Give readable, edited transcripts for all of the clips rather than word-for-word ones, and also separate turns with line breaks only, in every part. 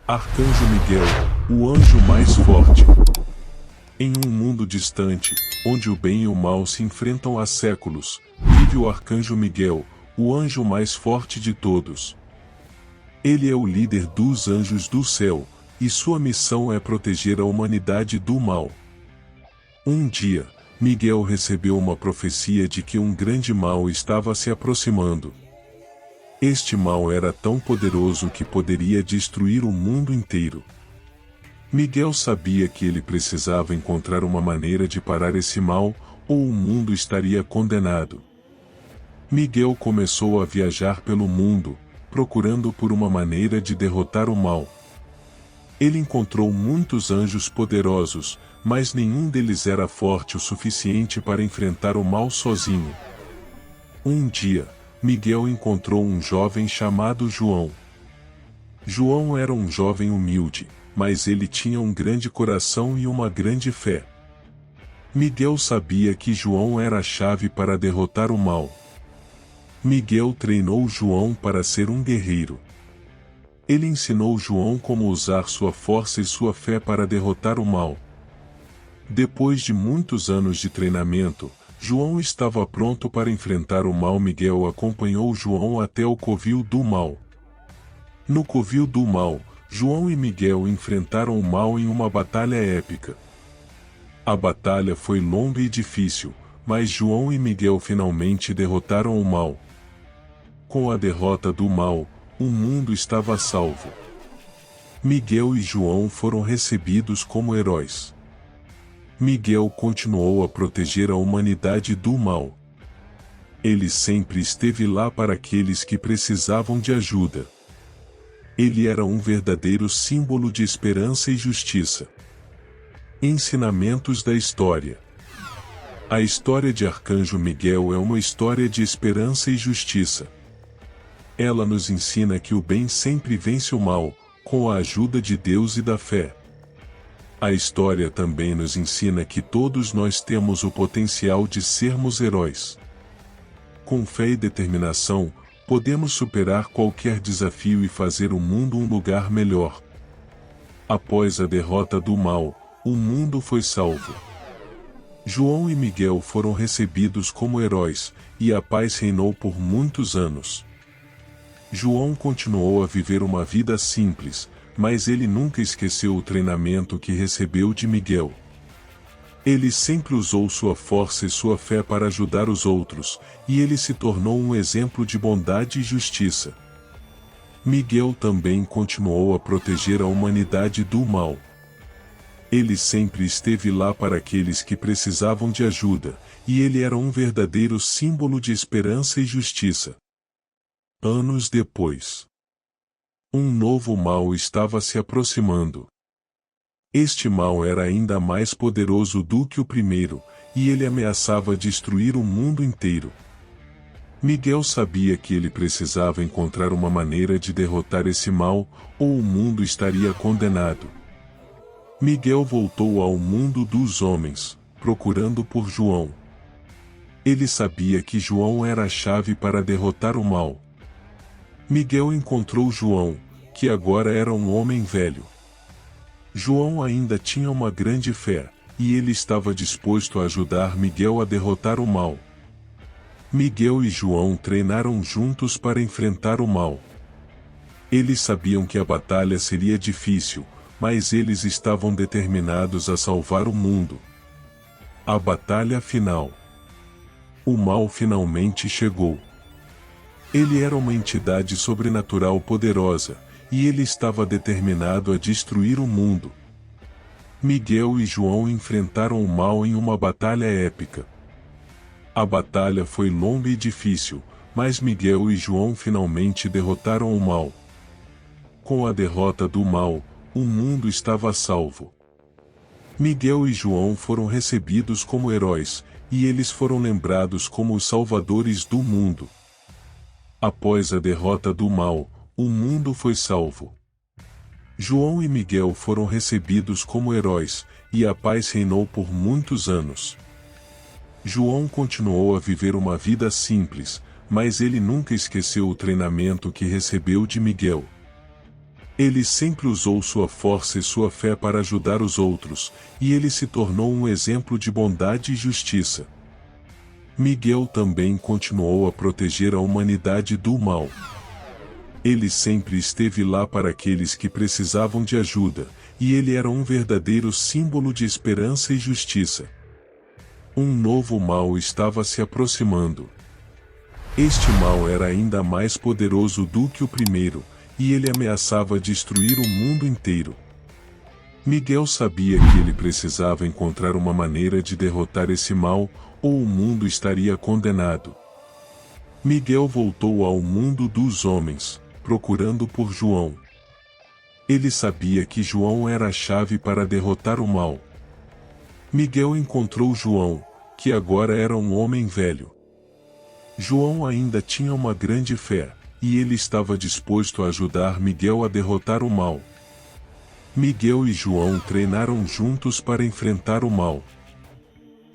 Arcanjo Miguel, o anjo mais forte. Em um mundo distante, onde o bem e o mal se enfrentam há séculos, vive o Arcanjo Miguel, o anjo mais forte de todos. Ele é o líder dos anjos do céu, e sua missão é proteger a humanidade do mal. Um dia, Miguel recebeu uma profecia de que um grande mal estava se aproximando. Este mal era tão poderoso que poderia destruir o mundo inteiro. Miguel sabia que ele precisava encontrar uma maneira de parar esse mal, ou o mundo estaria condenado. Miguel começou a viajar pelo mundo, procurando por uma maneira de derrotar o mal. Ele encontrou muitos anjos poderosos, mas nenhum deles era forte o suficiente para enfrentar o mal sozinho. Um dia, Miguel encontrou um jovem chamado João. João era um jovem humilde, mas ele tinha um grande coração e uma grande fé. Miguel sabia que João era a chave para derrotar o mal. Miguel treinou João para ser um guerreiro. Ele ensinou João como usar sua força e sua fé para derrotar o mal. Depois de muitos anos de treinamento, João estava pronto para enfrentar o mal. Miguel acompanhou João até o Covil do Mal. No Covil do Mal, João e Miguel enfrentaram o mal em uma batalha épica. A batalha foi longa e difícil, mas João e Miguel finalmente derrotaram o mal. Com a derrota do mal, o mundo estava salvo. Miguel e João foram recebidos como heróis. Miguel continuou a proteger a humanidade do mal. Ele sempre esteve lá para aqueles que precisavam de ajuda. Ele era um verdadeiro símbolo de esperança e justiça. Ensinamentos da história. A história de Arcanjo Miguel é uma história de esperança e justiça. Ela nos ensina que o bem sempre vence o mal, com a ajuda de Deus e da fé. A história também nos ensina que todos nós temos o potencial de sermos heróis. Com fé e determinação, podemos superar qualquer desafio e fazer o mundo um lugar melhor. Após a derrota do mal, o mundo foi salvo. João e Miguel foram recebidos como heróis, e a paz reinou por muitos anos. João continuou a viver uma vida simples, mas ele nunca esqueceu o treinamento que recebeu de Miguel. Ele sempre usou sua força e sua fé para ajudar os outros, e ele se tornou um exemplo de bondade e justiça. Miguel também continuou a proteger a humanidade do mal. Ele sempre esteve lá para aqueles que precisavam de ajuda, e ele era um verdadeiro símbolo de esperança e justiça. Anos depois, um novo mal estava se aproximando. Este mal era ainda mais poderoso do que o primeiro, e ele ameaçava destruir o mundo inteiro. Miguel sabia que ele precisava encontrar uma maneira de derrotar esse mal, ou o mundo estaria condenado. Miguel voltou ao mundo dos homens, procurando por João. Ele sabia que João era a chave para derrotar o mal. Miguel encontrou João, que agora era um homem velho. João ainda tinha uma grande fé, e ele estava disposto a ajudar Miguel a derrotar o mal. Miguel e João treinaram juntos para enfrentar o mal. Eles sabiam que a batalha seria difícil, mas eles estavam determinados a salvar o mundo. A batalha final. O mal finalmente chegou. Ele era uma entidade sobrenatural poderosa, e ele estava determinado a destruir o mundo. Miguel e João enfrentaram o mal em uma batalha épica. A batalha foi longa e difícil, mas Miguel e João finalmente derrotaram o mal. Com a derrota do mal, o mundo estava salvo. Miguel e João foram recebidos como heróis, e eles foram lembrados como os salvadores do mundo. Após a derrota do mal, o mundo foi salvo. João e Miguel foram recebidos como heróis, e a paz reinou por muitos anos. João continuou a viver uma vida simples, mas ele nunca esqueceu o treinamento que recebeu de Miguel. Ele sempre usou sua força e sua fé para ajudar os outros, e ele se tornou um exemplo de bondade e justiça. Miguel também continuou a proteger a humanidade do mal. Ele sempre esteve lá para aqueles que precisavam de ajuda, e ele era um verdadeiro símbolo de esperança e justiça. Um novo mal estava se aproximando. Este mal era ainda mais poderoso do que o primeiro, e ele ameaçava destruir o mundo inteiro. Miguel sabia que ele precisava encontrar uma maneira de derrotar esse mal, ou o mundo estaria condenado. Miguel voltou ao mundo dos homens, procurando por João. Ele sabia que João era a chave para derrotar o mal. Miguel encontrou João, que agora era um homem velho. João ainda tinha uma grande fé, e ele estava disposto a ajudar Miguel a derrotar o mal. Miguel e João treinaram juntos para enfrentar o mal.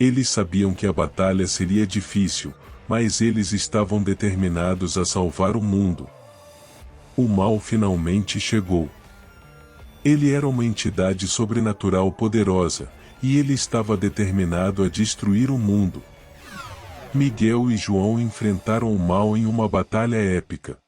Eles sabiam que a batalha seria difícil, mas eles estavam determinados a salvar o mundo. O mal finalmente chegou. Ele era uma entidade sobrenatural poderosa, e ele estava determinado a destruir o mundo. Miguel e João enfrentaram o mal em uma batalha épica.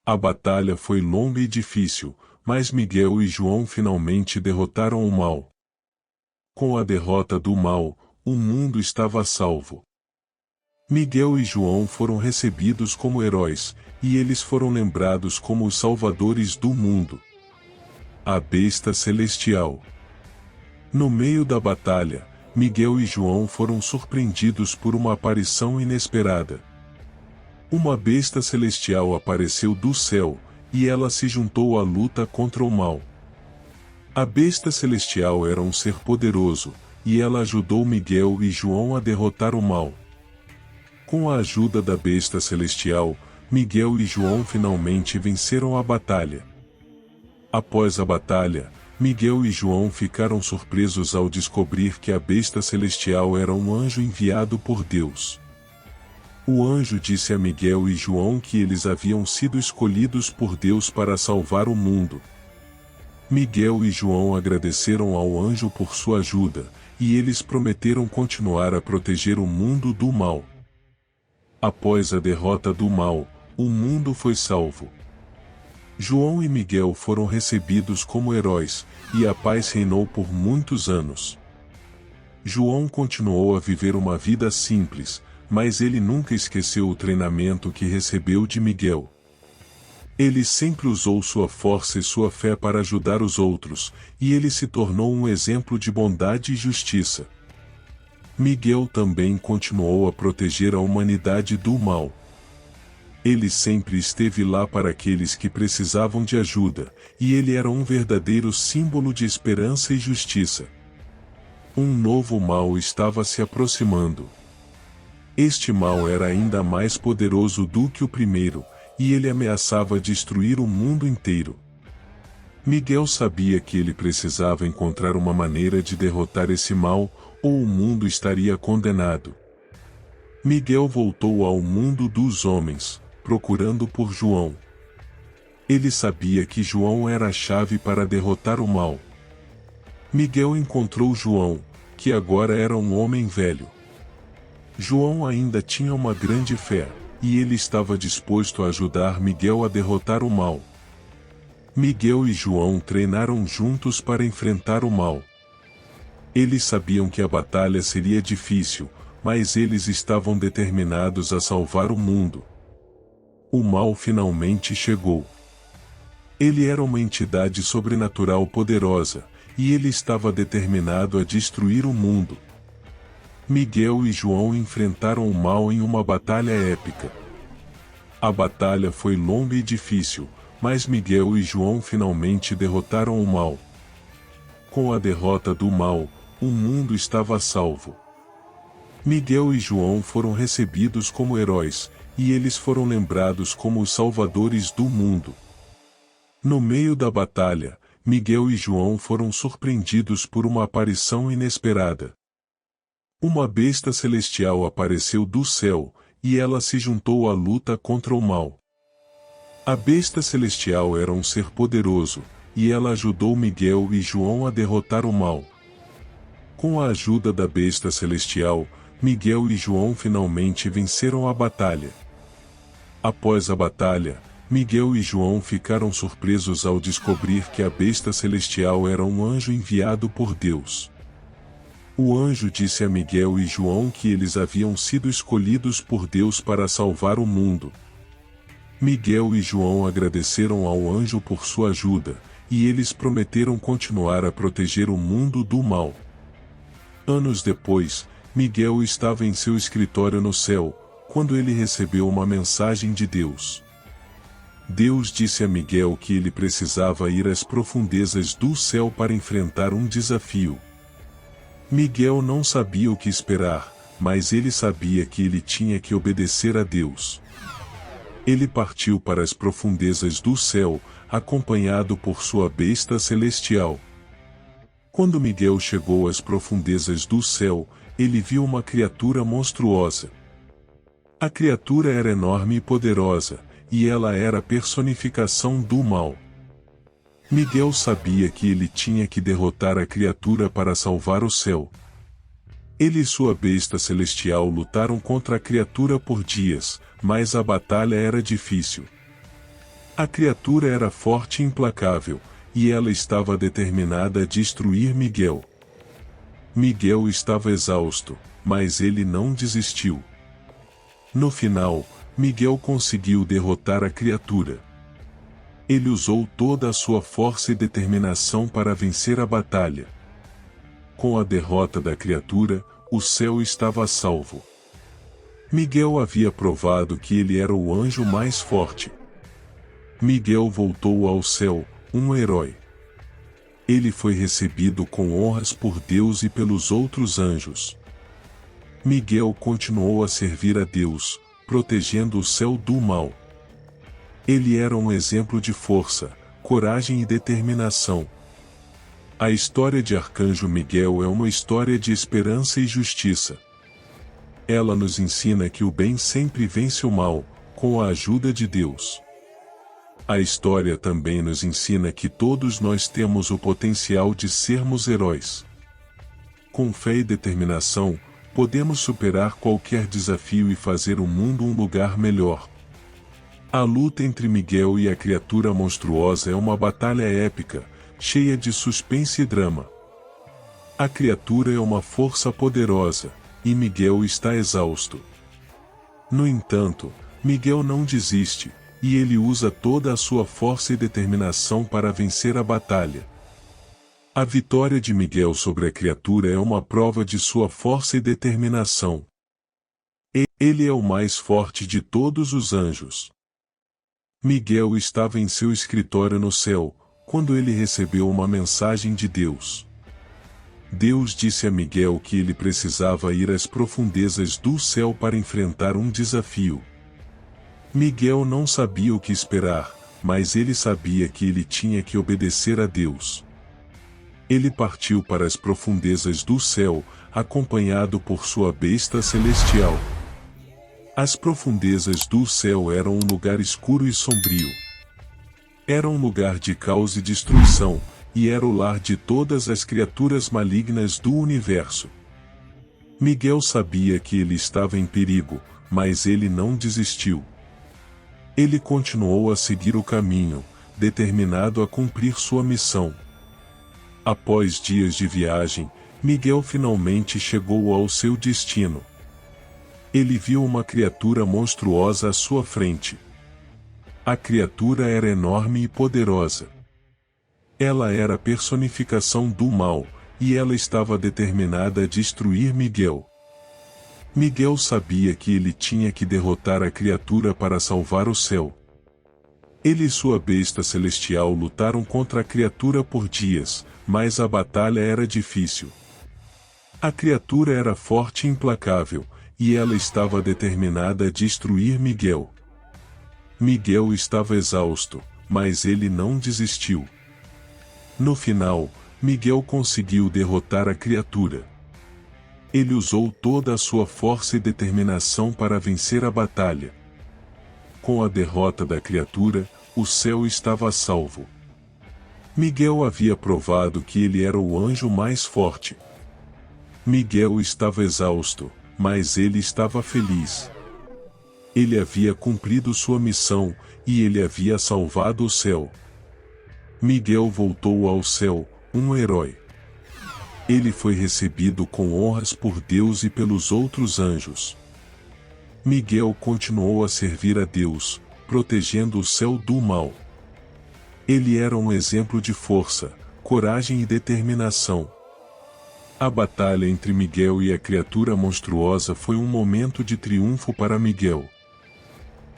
A batalha foi longa e difícil, mas Miguel e João finalmente derrotaram o mal. Com a derrota do mal, o mundo estava a salvo. Miguel e João foram recebidos como heróis, e eles foram lembrados como os salvadores do mundo. A besta celestial. No meio da batalha, Miguel e João foram surpreendidos por uma aparição inesperada. Uma besta celestial apareceu do céu, e ela se juntou à luta contra o mal. A besta celestial era um ser poderoso, e ela ajudou Miguel e João a derrotar o mal. Com a ajuda da besta celestial, Miguel e João finalmente venceram a batalha. Após a batalha, Miguel e João ficaram surpresos ao descobrir que a besta celestial era um anjo enviado por Deus. O anjo disse a Miguel e João que eles haviam sido escolhidos por Deus para salvar o mundo. Miguel e João agradeceram ao anjo por sua ajuda, e eles prometeram continuar a proteger o mundo do mal. Após a derrota do mal, o mundo foi salvo. João e Miguel foram recebidos como heróis, e a paz reinou por muitos anos. João continuou a viver uma vida simples, mas ele nunca esqueceu o treinamento que recebeu de Miguel. Ele sempre usou sua força e sua fé para ajudar os outros, e ele se tornou um exemplo de bondade e justiça. Miguel também continuou a proteger a humanidade do mal. Ele sempre esteve lá para aqueles que precisavam de ajuda, e ele era um verdadeiro símbolo de esperança e justiça. Um novo mal estava se aproximando. Este mal era ainda mais poderoso do que o primeiro, e ele ameaçava destruir o mundo inteiro. Miguel sabia que ele precisava encontrar uma maneira de derrotar esse mal, ou o mundo estaria condenado. Miguel voltou ao mundo dos homens, procurando por João. Ele sabia que João era a chave para derrotar o mal. Miguel encontrou João, que agora era um homem velho. João ainda tinha uma grande fé, e ele estava disposto a ajudar Miguel a derrotar o mal. Miguel e João treinaram juntos para enfrentar o mal. Eles sabiam que a batalha seria difícil, mas eles estavam determinados a salvar o mundo. O mal finalmente chegou. Ele era uma entidade sobrenatural poderosa, e ele estava determinado a destruir o mundo. Miguel e João enfrentaram o mal em uma batalha épica. A batalha foi longa e difícil, mas Miguel e João finalmente derrotaram o mal. Com a derrota do mal, o mundo estava a salvo. Miguel e João foram recebidos como heróis, e eles foram lembrados como os salvadores do mundo. No meio da batalha, Miguel e João foram surpreendidos por uma aparição inesperada. Uma besta celestial apareceu do céu, e ela se juntou à luta contra o mal. A besta celestial era um ser poderoso, e ela ajudou Miguel e João a derrotar o mal. Com a ajuda da besta celestial, Miguel e João finalmente venceram a batalha. Após a batalha, Miguel e João ficaram surpresos ao descobrir que a besta celestial era um anjo enviado por Deus. O anjo disse a Miguel e João que eles haviam sido escolhidos por Deus para salvar o mundo. Miguel e João agradeceram ao anjo por sua ajuda, e eles prometeram continuar a proteger o mundo do mal. Anos depois, Miguel estava em seu escritório no céu, quando ele recebeu uma mensagem de Deus. Deus disse a Miguel que ele precisava ir às profundezas do céu para enfrentar um desafio. Miguel não sabia o que esperar, mas ele sabia que ele tinha que obedecer a Deus. Ele partiu para as profundezas do céu, acompanhado por sua besta celestial. Quando Miguel chegou às profundezas do céu, ele viu uma criatura monstruosa. A criatura era enorme e poderosa, e ela era a personificação do mal. Miguel sabia que ele tinha que derrotar a criatura para salvar o céu. Ele e sua besta celestial lutaram contra a criatura por dias, mas a batalha era difícil. A criatura era forte e implacável, e ela estava determinada a destruir Miguel. Miguel estava exausto, mas ele não desistiu. No final, Miguel conseguiu derrotar a criatura. Ele usou toda a sua força e determinação para vencer a batalha. Com a derrota da criatura, o céu estava a salvo. Miguel havia provado que ele era o anjo mais forte. Miguel voltou ao céu, um herói. Ele foi recebido com honras por Deus e pelos outros anjos. Miguel continuou a servir a Deus, protegendo o céu do mal. Ele era um exemplo de força, coragem e determinação. A história de Arcanjo Miguel é uma história de esperança e justiça. Ela nos ensina que o bem sempre vence o mal, com a ajuda de Deus. A história também nos ensina que todos nós temos o potencial de sermos heróis. Com fé e determinação, podemos superar qualquer desafio e fazer o mundo um lugar melhor. A luta entre Miguel e a criatura monstruosa é uma batalha épica, cheia de suspense e drama. A criatura é uma força poderosa, e Miguel está exausto. No entanto, Miguel não desiste, e ele usa toda a sua força e determinação para vencer a batalha. A vitória de Miguel sobre a criatura é uma prova de sua força e determinação. Ele é o mais forte de todos os anjos. Miguel estava em seu escritório no céu, quando ele recebeu uma mensagem de Deus. Deus disse a Miguel que ele precisava ir às profundezas do céu para enfrentar um desafio. Miguel não sabia o que esperar, mas ele sabia que ele tinha que obedecer a Deus. Ele partiu para as profundezas do céu, acompanhado por sua besta celestial. As profundezas do céu eram um lugar escuro e sombrio. Era um lugar de caos e destruição, e era o lar de todas as criaturas malignas do universo. Miguel sabia que ele estava em perigo, mas ele não desistiu. Ele continuou a seguir o caminho, determinado a cumprir sua missão. Após dias de viagem, Miguel finalmente chegou ao seu destino. Ele viu uma criatura monstruosa à sua frente. A criatura era enorme e poderosa. Ela era a personificação do mal, e ela estava determinada a destruir Miguel. Miguel sabia que ele tinha que derrotar a criatura para salvar o céu. Ele e sua besta celestial lutaram contra a criatura por dias, mas a batalha era difícil. A criatura era forte e implacável, e ela estava determinada a destruir Miguel. Miguel estava exausto, mas ele não desistiu. No final, Miguel conseguiu derrotar a criatura. Ele usou toda a sua força e determinação para vencer a batalha. Com a derrota da criatura, o céu estava a salvo. Miguel havia provado que ele era o anjo mais forte. Miguel estava exausto, mas ele estava feliz. Ele havia cumprido sua missão, e ele havia salvado o céu. Miguel voltou ao céu, um herói. Ele foi recebido com honras por Deus e pelos outros anjos. Miguel continuou a servir a Deus, protegendo o céu do mal. Ele era um exemplo de força, coragem e determinação. A batalha entre Miguel e a criatura monstruosa foi um momento de triunfo para Miguel.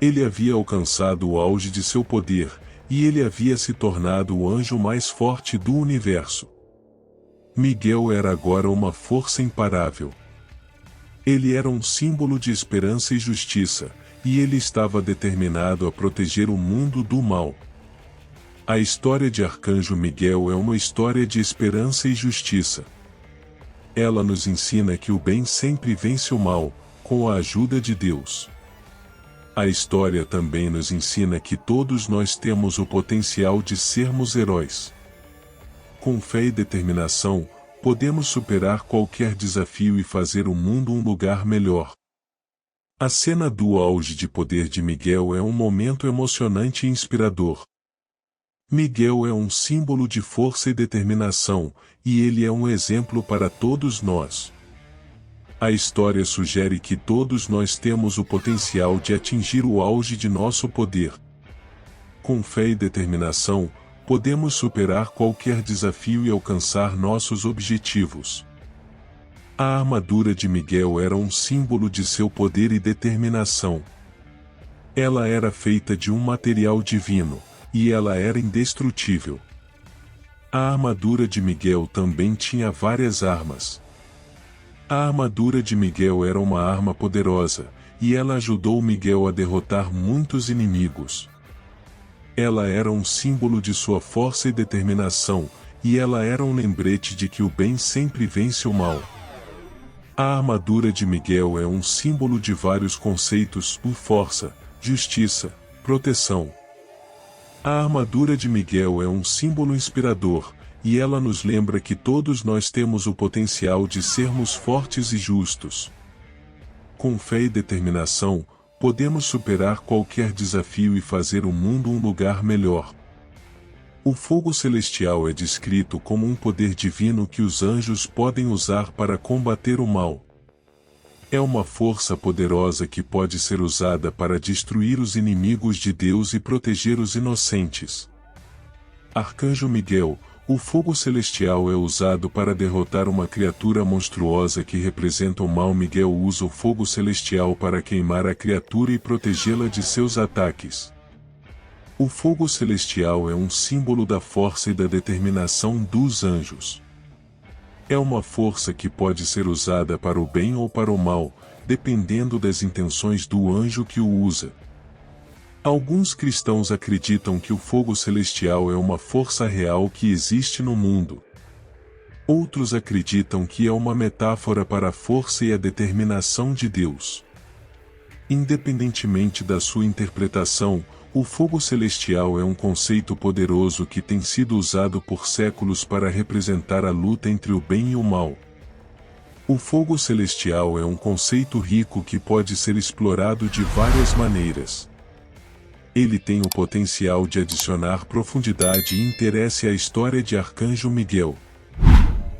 Ele havia alcançado o auge de seu poder, e ele havia se tornado o anjo mais forte do universo. Miguel era agora uma força imparável. Ele era um símbolo de esperança e justiça, e ele estava determinado a proteger o mundo do mal. A história de Arcanjo Miguel é uma história de esperança e justiça. Ela nos ensina que o bem sempre vence o mal, com a ajuda de Deus. A história também nos ensina que todos nós temos o potencial de sermos heróis. Com fé e determinação, podemos superar qualquer desafio e fazer o mundo um lugar melhor. A cena do auge de poder de Miguel é um momento emocionante e inspirador. Miguel é um símbolo de força e determinação, e ele é um exemplo para todos nós. A história sugere que todos nós temos o potencial de atingir o auge de nosso poder. Com fé e determinação, podemos superar qualquer desafio e alcançar nossos objetivos. A armadura de Miguel era um símbolo de seu poder e determinação. Ela era feita de um material divino, e ela era indestrutível. A armadura de Miguel também tinha várias armas. A armadura de Miguel era uma arma poderosa, e ela ajudou Miguel a derrotar muitos inimigos. Ela era um símbolo de sua força e determinação, e ela era um lembrete de que o bem sempre vence o mal. A armadura de Miguel é um símbolo de vários conceitos: força, justiça, proteção. A armadura de Miguel é um símbolo inspirador, e ela nos lembra que todos nós temos o potencial de sermos fortes e justos. Com fé e determinação, podemos superar qualquer desafio e fazer o mundo um lugar melhor. O fogo celestial é descrito como um poder divino que os anjos podem usar para combater o mal. É uma força poderosa que pode ser usada para destruir os inimigos de Deus e proteger os inocentes. Arcanjo Miguel, o fogo celestial é usado para derrotar uma criatura monstruosa que representa o mal. Miguel usa o fogo celestial para queimar a criatura e protegê-la de seus ataques. O fogo celestial é um símbolo da força e da determinação dos anjos. É uma força que pode ser usada para o bem ou para o mal, dependendo das intenções do anjo que o usa. Alguns cristãos acreditam que o fogo celestial é uma força real que existe no mundo. Outros acreditam que é uma metáfora para a força e a determinação de Deus. Independentemente da sua interpretação, o fogo celestial é um conceito poderoso que tem sido usado por séculos para representar a luta entre o bem e o mal. O fogo celestial é um conceito rico que pode ser explorado de várias maneiras. Ele tem o potencial de adicionar profundidade e interesse à história de Arcanjo Miguel.